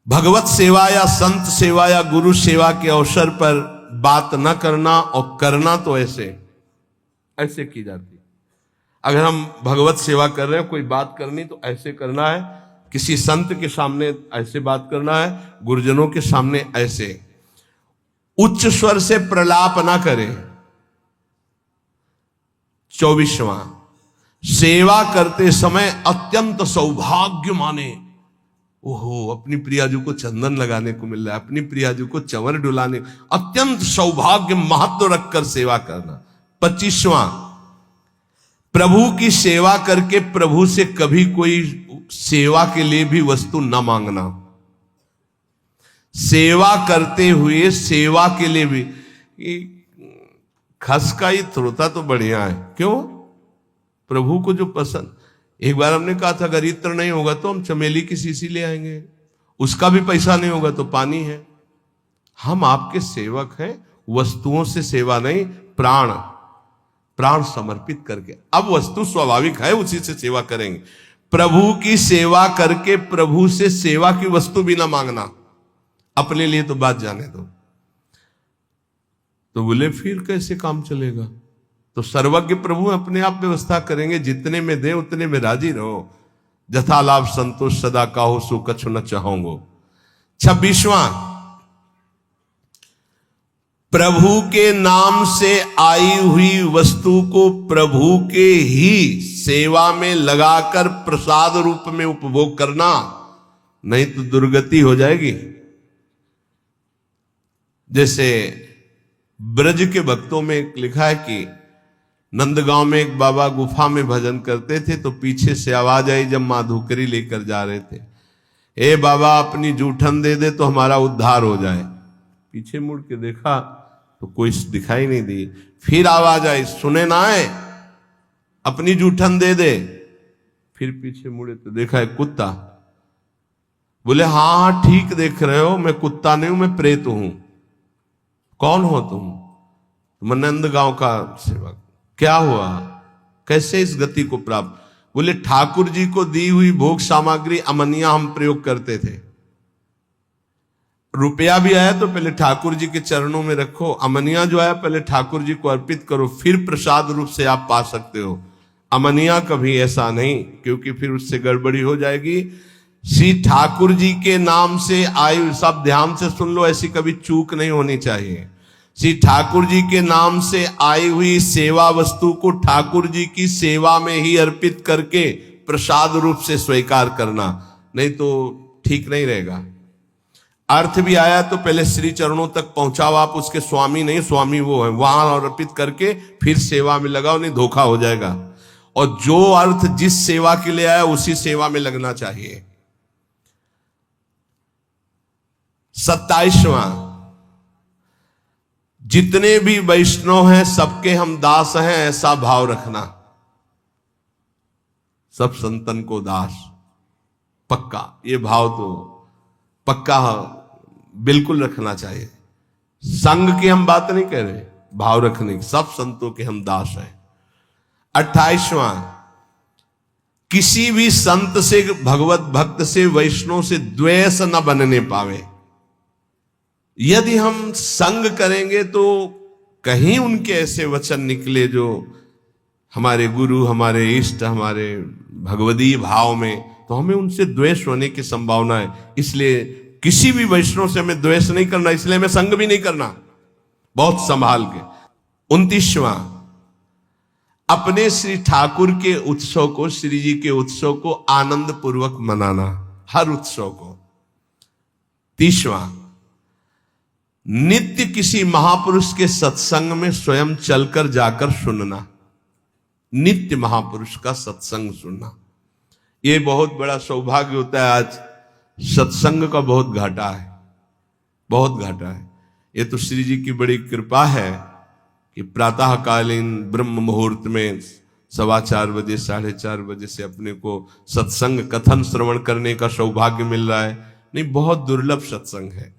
S1: भगवत सेवा या संत सेवा या गुरु सेवा के अवसर पर बात न करना, और करना तो ऐसे ऐसे की जाती। अगर हम भगवत सेवा कर रहे हैं, कोई बात करनी तो ऐसे करना है, किसी संत के सामने ऐसे बात करना है, गुरुजनों के सामने ऐसे। उच्च स्वर से प्रलाप ना करें। 24वां, सेवा करते समय अत्यंत सौभाग्य माने। ओहो, अपनी प्रियाजू को चंदन लगाने को मिल रहा है, अपनी प्रियाजू को चंवर डुलाने, अत्यंत सौभाग्य महत्व रखकर सेवा करना। 25वां, प्रभु की सेवा करके प्रभु से कभी कोई सेवा के लिए भी वस्तु न मांगना। सेवा करते हुए सेवा के लिए भी खस का ही थ्रोता तो बढ़िया है। क्यों? प्रभु को जो पसंद। एक बार हमने कहा था अगर इत्र नहीं होगा तो हम चमेली की शीशी ले आएंगे, उसका भी पैसा नहीं होगा तो पानी है। हम आपके सेवक हैं, वस्तुओं से सेवा नहीं, प्राण समर्पित करके। अब वस्तु स्वाभाविक है, उसी से सेवा करेंगे। प्रभु की सेवा करके प्रभु से सेवा की वस्तु भी ना मांगना, अपने लिए तो बात जाने दो। तो बोले फिर कैसे काम चलेगा? तो सर्वज्ञ प्रभु अपने आप व्यवस्था करेंगे, जितने में दे उतने में राजी रहो। जथा लाभ संतोष सदा काहो सो कछु न चाहोगे। 26वां, प्रभु के नाम से आई हुई वस्तु को प्रभु के ही सेवा में लगाकर प्रसाद रूप में उपभोग करना, नहीं तो दुर्गति हो जाएगी। जैसे ब्रज के भक्तों में लिखा है कि नंदगांव में एक बाबा गुफा में भजन करते थे, तो पीछे से आवाज आई जब माधुकरी लेकर जा रहे थे, ए बाबा अपनी जूठन दे दे तो हमारा उद्धार हो जाए। पीछे मुड़ के देखा तो कोई दिखाई नहीं दी। फिर आवाज आई, सुने ना है, अपनी जूठन दे दे। फिर पीछे मुड़े तो देखा है कुत्ता। बोले हाँ ठीक देख रहे हो, मैं कुत्ता नहीं हूं, मैं प्रेत हूं। कौन हो तुम? मैं नंदगांव का सेवक। क्या हुआ? कैसे इस गति को प्राप्त? बोले ठाकुर जी को दी हुई भोग सामग्री अमनिया हम प्रयोग करते थे। रुपया भी आया तो पहले ठाकुर जी के चरणों में रखो, अमनिया जो आया पहले ठाकुर जी को अर्पित करो, फिर प्रसाद रूप से आप पा सकते हो। अमनिया कभी ऐसा नहीं, क्योंकि फिर उससे गड़बड़ी हो जाएगी। श्री ठाकुर जी के नाम से आयु, सब ध्यान से सुन लो, ऐसी कभी चूक नहीं होनी चाहिए। श्री ठाकुर जी के नाम से आई हुई सेवा वस्तु को ठाकुर जी की सेवा में ही अर्पित करके प्रसाद रूप से स्वीकार करना, नहीं तो ठीक नहीं रहेगा। अर्थ भी आया तो पहले श्री चरणों तक पहुंचाओ, आप उसके स्वामी नहीं, स्वामी वो है, वहां अर्पित करके फिर सेवा में लगाओ, नहीं धोखा हो जाएगा। और जो अर्थ जिस सेवा के लिए आया उसी सेवा में लगना चाहिए। 27वां, जितने भी वैष्णव हैं सबके हम दास हैं, ऐसा भाव रखना। सब संतन को दास, पक्का ये भाव तो पक्का बिल्कुल रखना चाहिए। संघ की हम बात नहीं कर रहे, भाव रखने की। सब संतों के हम दास हैं। 28वां, किसी भी संत से, भगवत भक्त से, वैष्णव से द्वेष न बनने पावे। यदि हम संग करेंगे तो कहीं उनके ऐसे वचन निकले जो हमारे गुरु, हमारे इष्ट, हमारे भगवदीय भाव में, तो हमें उनसे द्वेष होने की संभावना है। इसलिए किसी भी वैष्णव से हमें द्वेष नहीं करना, इसलिए हमें संग भी नहीं करना, बहुत संभाल के। 29वां, अपने श्री ठाकुर के उत्सव को, श्री जी के उत्सव को आनंद पूर्वक मनाना, हर उत्सव को। 30वां, नित्य किसी महापुरुष के सत्संग में स्वयं चलकर जाकर सुनना, नित्य महापुरुष का सत्संग सुनना। ये बहुत बड़ा सौभाग्य होता है। आज सत्संग का बहुत घाटा है, बहुत घाटा है। ये तो श्री जी की बड़ी कृपा है कि प्रातःकालीन ब्रह्म मुहूर्त में 4:15 बजे, 4:30 बजे से अपने को सत्संग कथन श्रवण करने का सौभाग्य मिल रहा है। नहीं, बहुत दुर्लभ सत्संग है।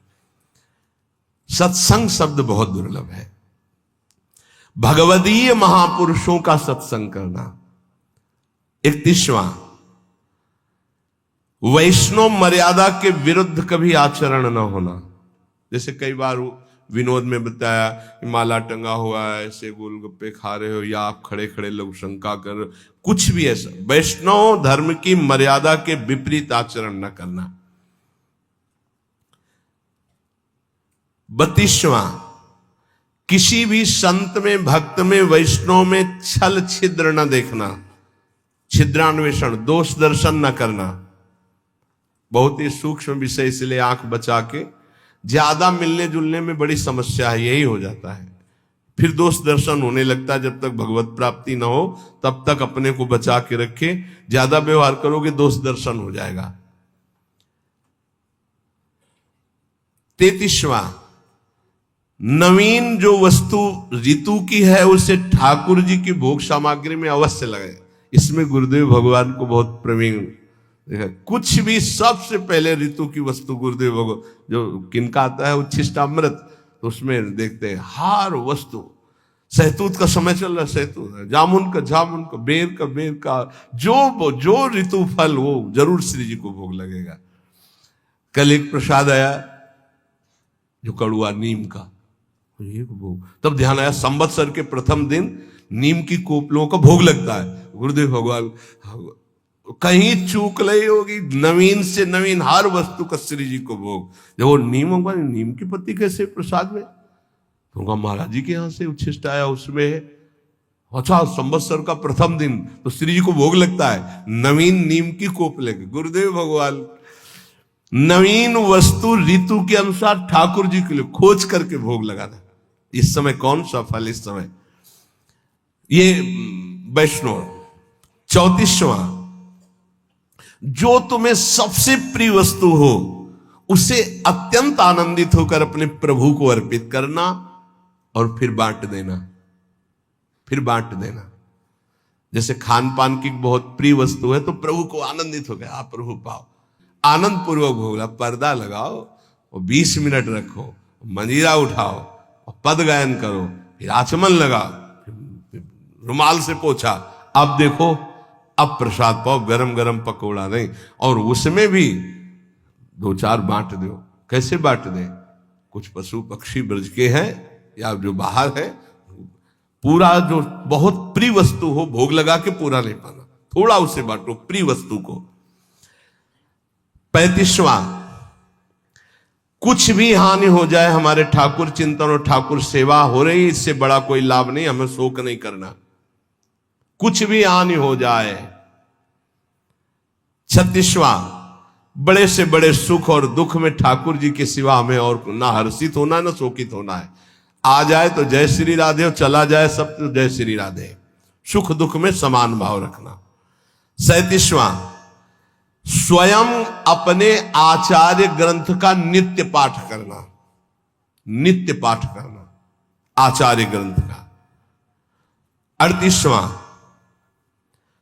S1: सत्संग शब्द बहुत दुर्लभ है। भगवदीय महापुरुषों का सत्संग करना। 31वां, वैष्णव मर्यादा के विरुद्ध कभी आचरण न होना। जैसे कई बार विनोद में बताया कि माला टंगा हुआ है, ऐसे गोलगप्पे खा रहे हो, या आप खड़े खड़े लोग शंका कर, कुछ भी ऐसा। वैष्णव धर्म की मर्यादा के विपरीत आचरण न करना। 32वां, किसी भी संत में, भक्त में, वैष्णव में छल छिद्र न देखना, छिद्रान्वेषण, दोष दर्शन न करना। बहुत ही सूक्ष्म विषय, इसलिए आंख बचा के। ज्यादा मिलने जुलने में बड़ी समस्या है, यही हो जाता है, फिर दोष दर्शन होने लगता है। जब तक भगवत प्राप्ति न हो तब तक अपने को बचा के रखे, ज्यादा व्यवहार करोगे दोष दर्शन हो जाएगा। 33वां, नवीन जो वस्तु ऋतु की है उसे ठाकुर जी की भोग सामग्री में अवश्य लगे। इसमें गुरुदेव भगवान को बहुत प्रवीण देखा। कुछ भी सबसे पहले ऋतु की वस्तु गुरुदेव भगवान, जो किनका आता है उच्छिष्टामृत, तो उसमें देखते हैं हर वस्तु। सहतूत का समय चल रहा है, सहतूत, जामुन का, बेर का, जो ऋतु फल वो जरूर श्री जी को भोग लगेगा। कल एक प्रसाद आया जो कड़ुआ नीम का, ये भोग, तब ध्यान आया संवत्सर के प्रथम दिन नीम की कोपलों का भोग लगता है। गुरुदेव भगवान कहीं चूक नहीं होगी, नवीन से नवीन हर वस्तु का श्री जी को भोग। जब वो नीम की पत्ती कैसे प्रसाद में, तो महाराज जी के यहां से उच्छिष्ट आया, उसमें अच्छा संवत्सर का प्रथम दिन तो श्री जी को भोग लगता है नवीन नीम की कोप लेके। गुरुदेव भगवान नवीन वस्तु ऋतु के अनुसार ठाकुर जी के लिए खोज करके भोग लगाना। इस समय कौन सा फल, इस समय ये वैष्णव। 34वां, जो तुम्हें सबसे प्रिय वस्तु हो उसे अत्यंत आनंदित होकर अपने प्रभु को अर्पित करना और फिर बांट देना। जैसे खान पान की बहुत प्रिय वस्तु है तो प्रभु को आनंदित हो गया, आप प्रभु पाओ, आनंद पूर्वक भोगला, पर्दा लगाओ और 20 मिनट रखो, मंजीरा उठाओ और पद गायन करो, फिर आचमन लगाओ, रुमाल से पोछा, अब देखो अब प्रसाद पाओ, गरम गरम पकौड़ा नहीं। और उसमें भी 2-4 बांट दो। कैसे बांट दें, कुछ पशु पक्षी ब्रज के हैं या जो बाहर है, पूरा जो बहुत प्रिय वस्तु हो भोग लगा के पूरा नहीं पाना, थोड़ा उसे बांटो प्रिय वस्तु को। 35वां, कुछ भी हानि हो जाए, हमारे ठाकुर चिंतन और ठाकुर सेवा हो रही, इससे बड़ा कोई लाभ नहीं, हमें शोक नहीं करना, कुछ भी हानि हो जाए। 36वां, बड़े से बड़े सुख और दुख में ठाकुर जी के सिवा हमें और ना हर्षित होना है ना शोकित होना है। आ जाए तो जय श्री राधे और चला जाए सब तो जय श्री राधे, सुख दुख में समान भाव रखना। 37वां, स्वयं अपने आचार्य ग्रंथ का नित्य पाठ करना आचार्य ग्रंथ का। 38वां,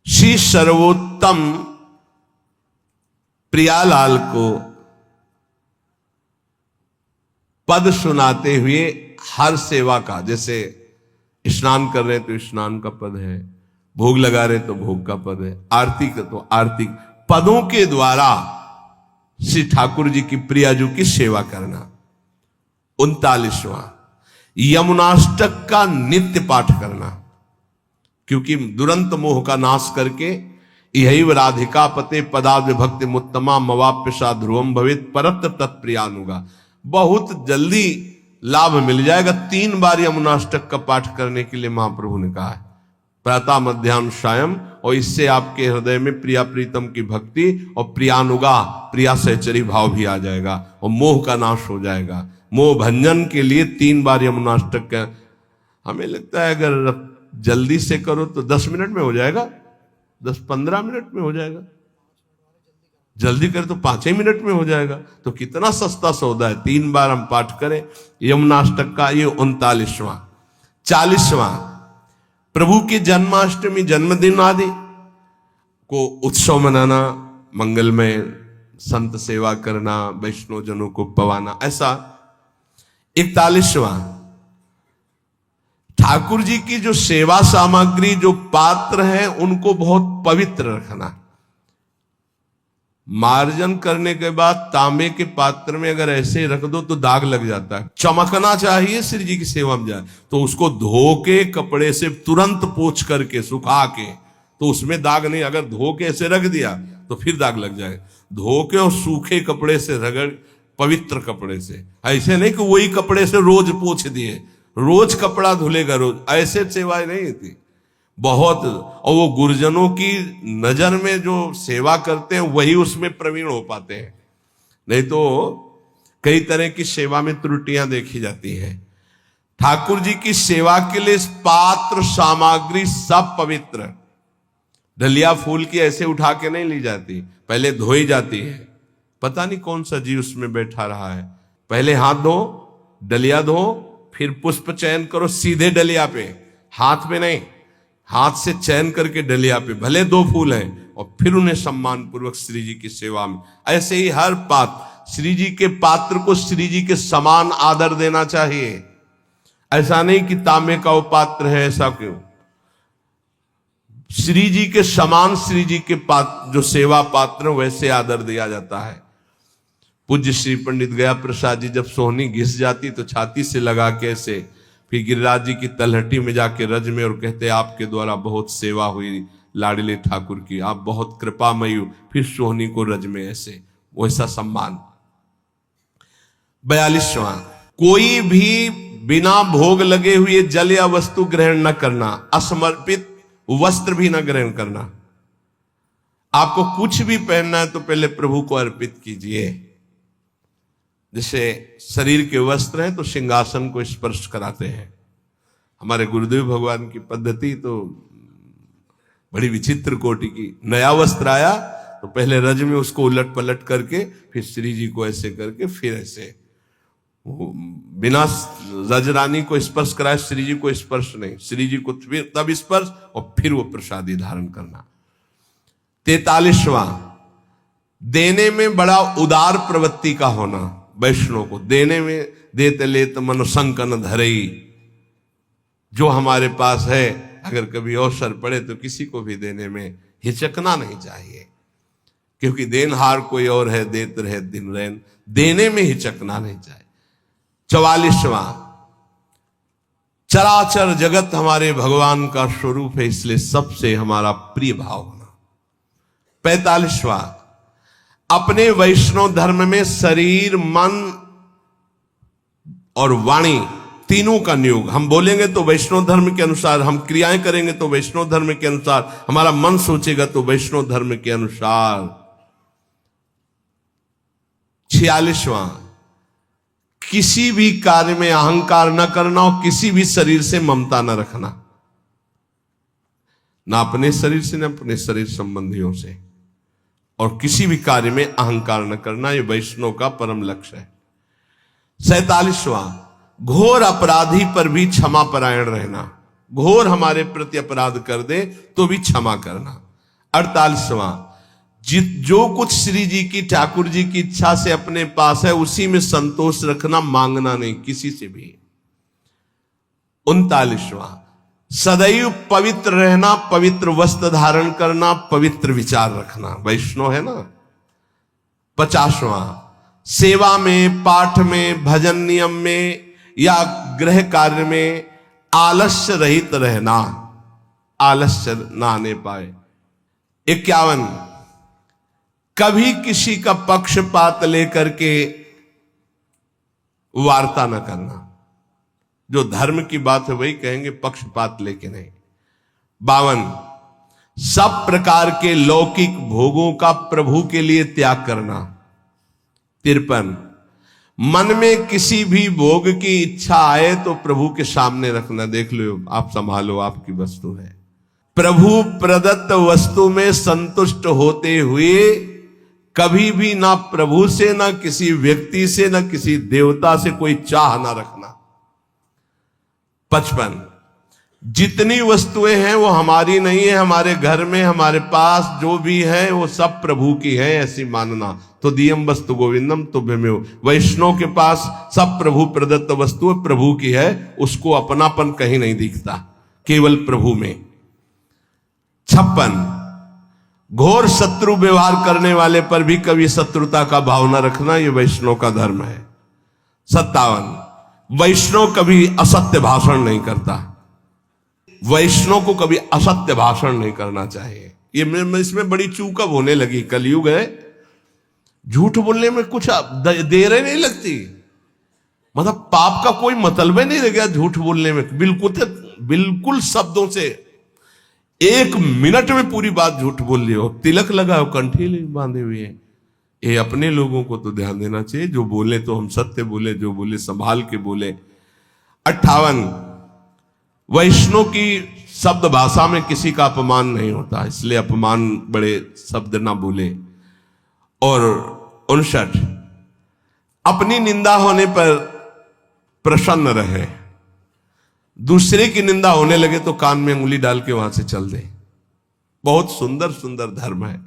S1: श्री सर्वोत्तम प्रियालाल को पद सुनाते हुए हर सेवा का, जैसे स्नान कर रहे तो स्नान का पद है, भोग लगा रहे तो भोग का पद है, आरती का तो आरती, पदों के द्वारा श्री ठाकुर जी की प्रियाजू की सेवा करना। 39वां, यमुनाष्टक का नित्य पाठ करना, क्योंकि दुरंत मोह का नाश करके यही राधिका पते पदाब्ज भक्ति मुत्तमा मवाप्यसा ध्रुवम भवित परत्र तत्प्रियानुगा, बहुत जल्दी लाभ मिल जाएगा। 3 बार यमुनाष्टक का पाठ करने के लिए महाप्रभु ने कहा है, प्रातः मध्याह्न सायं, और इससे आपके हृदय में प्रिया प्रीतम की भक्ति और प्रियानुगा प्रिया सहचरी भाव भी आ जाएगा और मोह का नाश हो जाएगा। मोह भंजन के लिए 3 बार यमुनाष्टक का, हमें लगता है अगर जल्दी से करो तो 10 मिनट में हो जाएगा, 10-15 मिनट में हो जाएगा, जल्दी करे तो 5 ही मिनट में हो जाएगा। तो कितना सस्ता सौदा है, 3 बार हम पाठ करें यमुनाष्टक का। ये 39वां। 40वां, प्रभु की जन्माष्टमी जन्मदिन आदि को उत्सव मनाना, मंगलमय संत सेवा करना, वैष्णव जनों को पवाना, ऐसा। 41वां, ठाकुर जी की जो सेवा सामग्री, जो पात्र हैं, उनको बहुत पवित्र रखना। मार्जन करने के बाद तांबे के पात्र में अगर ऐसे रख दो तो दाग लग जाता है, चमकना चाहिए श्री जी की सेवा में जाए, तो उसको धो के कपड़े से तुरंत पोंछ करके सुखा के, तो उसमें दाग नहीं। अगर धो के ऐसे रख दिया तो फिर दाग लग जाए। धो के और सूखे कपड़े से रगड़, पवित्र कपड़े से, ऐसे नहीं कि वही कपड़े से रोज पोंछ दिए, रोज कपड़ा धुलेगा रोज, ऐसे सेवाएं नहीं थी बहुत। और वो गुरुजनों की नजर में जो सेवा करते हैं वही उसमें प्रवीण हो पाते हैं, नहीं तो कई तरह की सेवा में त्रुटियां देखी जाती हैं। ठाकुर जी की सेवा के लिए पात्र सामग्री सब पवित्र। डलिया फूल की ऐसे उठा के नहीं ली जाती, पहले धोई जाती है, पता नहीं कौन सा जीव उसमें बैठा रहा है, पहले हाथ धो, डलिया धो, फिर पुष्प चयन करो सीधे डलिया पे, हाथ में नहीं, हाथ से चयन करके डलिया पे, भले 2 फूल हैं, और फिर उन्हें सम्मान पूर्वक श्री जी की सेवा में। ऐसे ही हर पात्र, श्री जी के पात्र को श्री जी के समान आदर देना चाहिए। ऐसा नहीं कि तांबे का वो पात्र है, ऐसा क्यों? श्री जी के समान श्री जी के पात्र जो सेवा पात्र वैसे आदर दिया जाता है। पूज्य श्री पंडित गया प्रसाद जी जब सोहनी घिस जाती तो छाती से लगा के ऐसे, फिर गिरिराज जी की तलहटी में जाके रज में, और कहते आपके द्वारा बहुत सेवा हुई लाडले ठाकुर की, आप बहुत कृपामयी हो, फिर सोहनी को रज में ऐसे, वैसा सम्मान। 42वां, कोई भी बिना भोग लगे हुए जल या वस्तु ग्रहण न करना, असमर्पित वस्त्र भी न ग्रहण करना। आपको कुछ भी पहनना है तो पहले प्रभु को अर्पित कीजिए। जैसे शरीर के वस्त्र हैं तो सिंहासन को स्पर्श कराते हैं। हमारे गुरुदेव भगवान की पद्धति तो बड़ी विचित्र कोटि की। नया वस्त्र आया तो पहले रज में उसको उलट पलट करके, फिर श्री जी को ऐसे करके, फिर ऐसे, बिना रजरानी को स्पर्श कराए श्री जी को स्पर्श नहीं, श्री जी को तब स्पर्श और फिर वो प्रसादी धारण करना। 43वां, देने में बड़ा उदार प्रवृत्ति का होना। वैष्णव को देने में देते लेत मन संकन धरई, जो हमारे पास है अगर कभी अवसर पड़े तो किसी को भी देने में हिचकना नहीं चाहिए, क्योंकि देनहार कोई और है, देत रहे दिन रैन, देने में हिचकना नहीं चाहिए। 44वां, चराचर जगत हमारे भगवान का स्वरूप है, इसलिए सबसे हमारा प्रिय भाव होना। 45वां, अपने वैष्णव धर्म में शरीर, मन और वाणी तीनों का नियोग। हम बोलेंगे तो वैष्णव धर्म के अनुसार, हम क्रियाएं करेंगे तो वैष्णव धर्म के अनुसार, हमारा मन सोचेगा तो वैष्णव धर्म के अनुसार। 46वां, किसी भी कार्य में अहंकार न करना और किसी भी शरीर से ममता न रखना, ना अपने शरीर से न अपने शरीर संबंधियों से, और किसी भी कार्य में अहंकार न करना, यह वैष्णव का परम लक्ष्य है। 47वां, घोर अपराधी पर भी क्षमा परायण रहना, घोर हमारे प्रति अपराध कर दे तो भी क्षमा करना। 48वां, जो कुछ श्री जी की, ठाकुर जी की इच्छा से अपने पास है उसी में संतोष रखना, मांगना नहीं किसी से भी। 39वां, सदैव पवित्र रहना, पवित्र वस्त्र धारण करना, पवित्र विचार रखना, वैष्णव है ना। 50वां, सेवा में, पाठ में, भजन नियम में या गृह कार्य में आलस्य रहित रहना, आलस्य ना आने पाए। 51, कभी किसी का पक्षपात लेकर के वार्ता न करना, जो धर्म की बात है वही कहेंगे, पक्षपात लेके नहीं। 52, सब प्रकार के लौकिक भोगों का प्रभु के लिए त्याग करना। 53, मन में किसी भी भोग की इच्छा आए तो प्रभु के सामने रखना, देख लो आप संभालो, आपकी वस्तु है। प्रभु प्रदत्त वस्तु में संतुष्ट होते हुए कभी भी ना प्रभु से, ना किसी व्यक्ति से, ना किसी देवता से कोई चाह ना रखना। 55, जितनी वस्तुएं हैं वो हमारी नहीं है, हमारे घर में हमारे पास जो भी है वो सब प्रभु की है, ऐसी मानना। तो दियम वस्तु गोविंदम तुभ्यमेव, वैष्णव के पास सब प्रभु प्रदत्त वस्तु प्रभु की है, उसको अपनापन कहीं नहीं दिखता, केवल प्रभु में। 56, घोर शत्रु व्यवहार करने वाले पर भी कभी शत्रुता का भाव न रखना, यह वैष्णव का धर्म है। 57, वैष्णव कभी असत्य भाषण नहीं करता, वैष्णव को कभी असत्य भाषण नहीं करना चाहिए। ये इसमें बड़ी चूक अब होने लगी, कलयुग है, झूठ बोलने में कुछ देर नहीं लगती, मतलब पाप का कोई मतलब ही नहीं रह गया झूठ बोलने में, बिल्कुल शब्दों से 1 मिनट में पूरी बात झूठ बोल लियो, तिलक लगाओ, कंठी बांधे हुए हैं। ये अपने लोगों को तो ध्यान देना चाहिए, जो बोले तो हम सत्य बोले, जो बोले संभाल के बोले। 58, वैष्णव की शब्द भाषा में किसी का अपमान नहीं होता, इसलिए अपमान बड़े शब्द ना बोले। और 59, अपनी निंदा होने पर प्रसन्न रहे, दूसरे की निंदा होने लगे तो कान में अंगुली डाल के वहां से चल दे। बहुत सुंदर सुंदर धर्म है।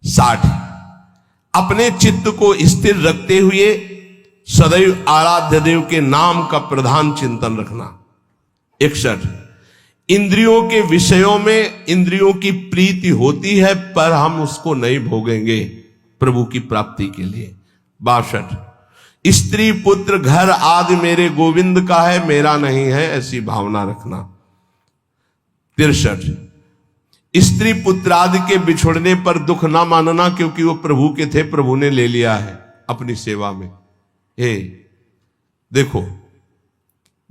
S1: 60, अपने चित्त को स्थिर रखते हुए सदैव आराध्य देव के नाम का प्रधान चिंतन रखना। 61, इंद्रियों के विषयों में इंद्रियों की प्रीति होती है पर हम उसको नहीं भोगेंगे प्रभु की प्राप्ति के लिए। 62, स्त्री पुत्र घर आदि मेरे गोविंद का है, मेरा नहीं है, ऐसी भावना रखना। 63, स्त्री पुत्र आदि के बिछुड़ने पर दुख ना मानना, क्योंकि वो प्रभु के थे, प्रभु ने ले लिया है अपनी सेवा में। हे देखो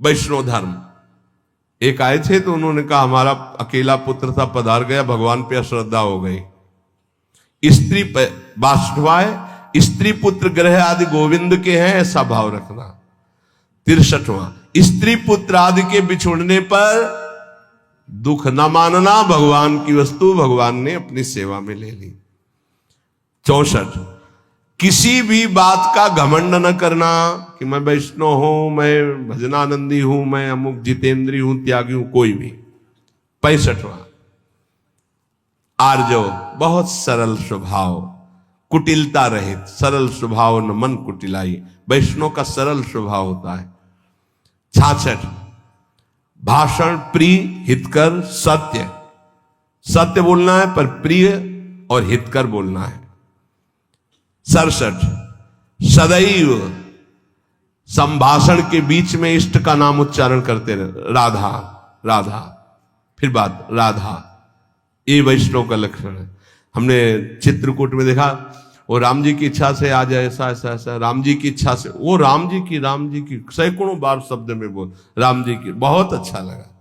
S1: वैष्णव धर्म, एक आए थे तो उन्होंने कहा हमारा अकेला पुत्र था, पधार गया, भगवान पे अश्रद्धा हो गई। स्त्री 62, स्त्री पुत्र ग्रह आदि गोविंद के हैं, ऐसा भाव रखना। 63, स्त्री पुत्र आदि के बिछुड़ने पर दुख न मानना, भगवान की वस्तु भगवान ने अपनी सेवा में ले ली। 64, किसी भी बात का घमंड न करना कि मैं वैष्णव हूं, मैं भजनानंदी हूं, मैं अमुक जितेंद्री हूं, त्यागी हूं, कोई भी। 65, आर्जव, बहुत सरल स्वभाव, कुटिलता रहित, सरल स्वभाव न मन कुटिलाई, वैष्णव का सरल स्वभाव होता है। 66, भाषण प्रिय हितकर सत्य, सत्य बोलना है पर प्रिय और हितकर बोलना है। 67, सदैव संभाषण के बीच में इष्ट का नाम उच्चारण करते रहे, राधा राधा, फिर बात राधा, ये वैष्णव का लक्षण है। हमने चित्रकूट में देखा, वो राम जी की इच्छा से आ जाए, ऐसा ऐसा ऐसा, राम जी की इच्छा से, वो राम जी की सैकड़ों बार शब्द में बोल, राम जी की, बहुत अच्छा लगा।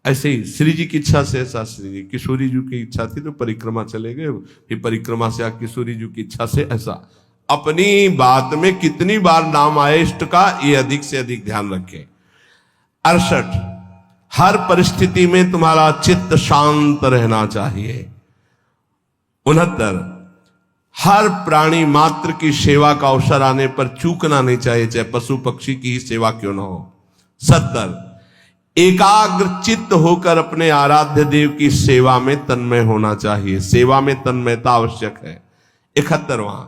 S1: ऐसे ही श्री जी की इच्छा से ऐसा, श्री जी, किशोरी जी की इच्छा थी तो परिक्रमा चले गए, फिर परिक्रमा से किशोरी जी की इच्छा से, ऐसा अपनी बात में कितनी बार नाम आए इष्ट का, ये अधिक से अधिक ध्यान रखें। 68, हर परिस्थिति में तुम्हारा चित्त शांत रहना चाहिए। 69, हर प्राणी मात्र की सेवा का अवसर आने पर चूकना नहीं चाहिए, चाहे पशु पक्षी की ही सेवा क्यों न हो। 70, एकाग्र चित्त होकर अपने आराध्य देव की सेवा में तन्मय होना चाहिए, सेवा में तन्मयता आवश्यक है। 71वां,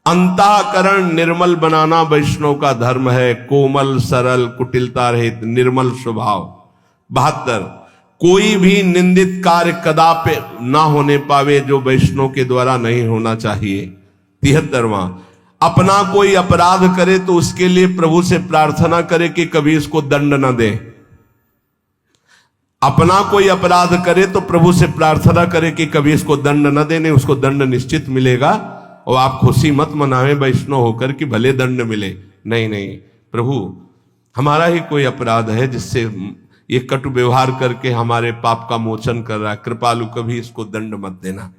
S1: अंतःकरण निर्मल बनाना वैष्णव का धर्म है, कोमल सरल कुटिलता रहित निर्मल स्वभाव। 72, कोई भी निंदित कार्य कदापि ना होने पावे जो वैष्णव के द्वारा नहीं होना चाहिए। 73वां, अपना कोई अपराध करे तो उसके लिए प्रभु से प्रार्थना करे कि कभी इसको दंड न दे। अपना कोई अपराध करे तो प्रभु से प्रार्थना करे कि कभी इसको दंड न देने, उसको दंड निश्चित मिलेगा, और आप खुशी मत मनावे वैष्णव होकर कि भले दंड मिले। नहीं नहीं, प्रभु हमारा ही कोई अपराध है जिससे ये कटु व्यवहार करके हमारे पाप का मोचन कर रहा है, कृपालु कभी इसको दंड मत देना।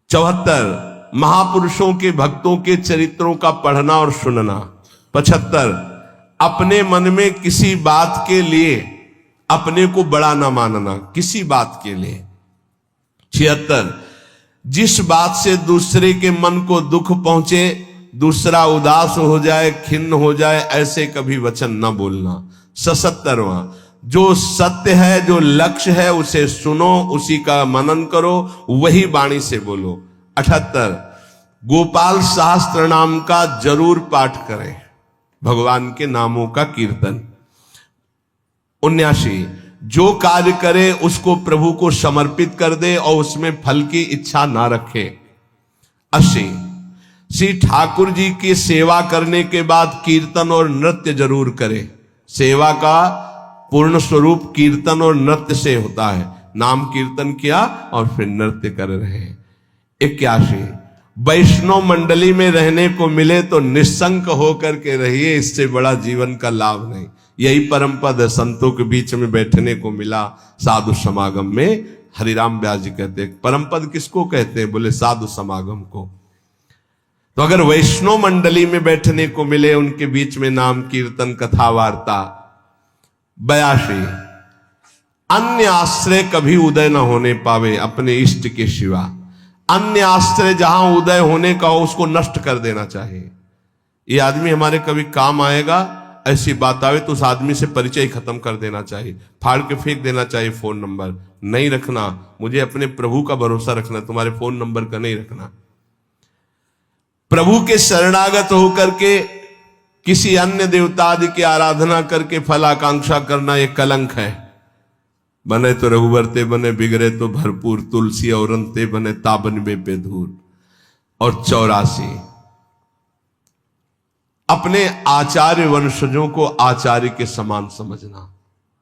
S1: 74, महापुरुषों के भक्तों के चरित्रों का पढ़ना और सुनना। 75, अपने मन में किसी बात के लिए अपने को बड़ा ना मानना, किसी बात के लिए। 76, जिस बात से दूसरे के मन को दुख पहुंचे, दूसरा उदास हो जाए, खिन्न हो जाए, ऐसे कभी वचन न बोलना। 77वां, जो सत्य है, जो लक्ष्य है, उसे सुनो, उसी का मनन करो, वही वाणी से बोलो। 78, गोपाल शास्त्र नाम का जरूर पाठ करें, भगवान के नामों का कीर्तन। 79, जो कार्य करे उसको प्रभु को समर्पित कर दे और उसमें फल की इच्छा ना रखे। 80, श्री ठाकुर जी की सेवा करने के बाद कीर्तन और नृत्य जरूर करे, सेवा का पूर्ण स्वरूप कीर्तन और नृत्य से होता है, नाम कीर्तन किया और फिर नृत्य कर रहे हैं। 81, वैष्णव मंडली में रहने को मिले तो निशंक होकर के रहिए, इससे बड़ा जीवन का लाभ नहीं। यही परम पद है, संतों के बीच में बैठने को मिला साधु समागम में। हरिराम व्यास जी कहते हैं परम पद किसको कहते हैं, बोले साधु समागम को। तो अगर वैष्णव मंडली में बैठने को मिले, उनके बीच में नाम कीर्तन कथा वार्ता। 82, अन्य आश्रय कभी उदय न होने पावे अपने इष्ट के सिवा। अन्य आश्रय जहां उदय होने का हो उसको नष्ट कर देना चाहिए। ये आदमी हमारे कभी काम आएगा, ऐसी बात आवे तो उस आदमी से परिचय खत्म कर देना चाहिए, फाड़ के फेंक देना चाहिए। फोन नंबर नहीं रखना, मुझे अपने प्रभु का भरोसा रखना, तुम्हारे फोन नंबर का नहीं रखना। प्रभु के शरणागत होकर के किसी अन्य देवता आदि की आराधना करके फलाकांक्षा करना यह कलंक है। बने तो रघुवर ते बने, बिगड़े तो भरपूर, तुलसी और अंते बने, ताबन बे धूर। और 84, अपने आचार्य वंशजों को आचार्य के समान समझना।